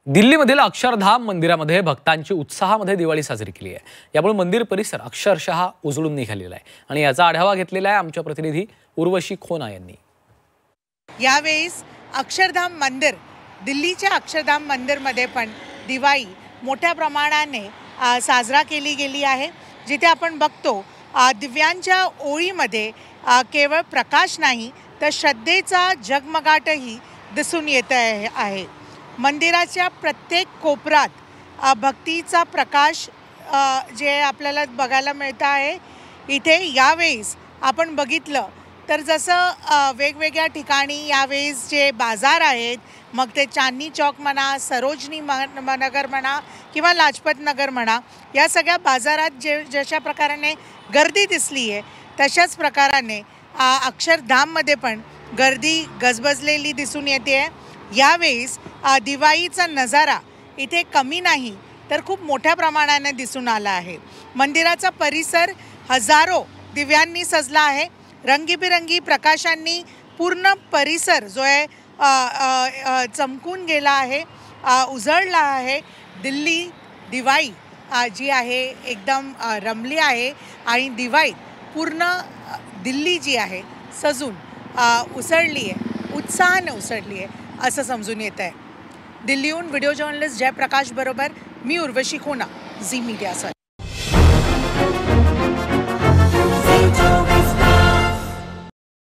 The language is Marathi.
दिल्लीमधील अक्षरधाम मंदिरामध्ये भक्तांची उत्साहामध्ये दिवाळी साजरी केली आहे। यामुळे मंदिर परिसर अक्षरशः उजळून निघालेला आहे आणि याचा आढावा घेतलेला आहे आमच्या प्रतिनिधी उर्वशी खोना यांनी। यावेळेस अक्षरधाम मंदिर, दिल्लीच्या अक्षरधाम मंदिरमध्ये पण दिवाळी मोठ्या प्रमाणाने साजरा केली गेली आहे। जिथे आपण बघतो दिव्यांच्या ओळीमध्ये केवळ प्रकाश नाही तर श्रद्धेचा जगमगाटही दिसून येत आहे। मंदिराच्या प्रत्येक कोपऱ्यात भक्तीचा प्रकाश जे आपल्याला बघायला मिळत आहे। इथे यावेळेस आपण बघितलं तर जसं वेगवेगळ्या ठिकाणी यावेळेस जे बाजार आहेत, मग ते चांदनी चौक म्हणा, सरोजनी नगर म्हणा किंवा लाजपत नगर म्हणा, या सगळ्या बाजारात जशा प्रकाराने गर्दी दिसली आहे तशाच प्रकाराने अक्षरधाममध्ये पण गर्दी गजबजलेली दिसून येते आहे। यावेळेस दिवाळीचा नजारा इथे कमी नाही तर खूप मोठ्या प्रमाणाने दिसून आला आहे। मंदिराचा परिसर हजारो दिव्यांनी सजला आहे। रंगीबिरंगी प्रकाशांनी पूर्ण परिसर जो आहे चमकून गेला आहे, उजळला आहे। दिल्ली दिवाळी जी आहे एकदम रमली आहे आणि दिवाळी पूर्ण दिल्ली जी आहे सजून उसळली आहे, उत्साहाने उसळली आहे असं समजून येत आहे। दिल्लीहून व्हिडिओ जर्नलिस्ट जयप्रकाश बरोबर मी उर्वशी खोना, झी मीडियासाठी।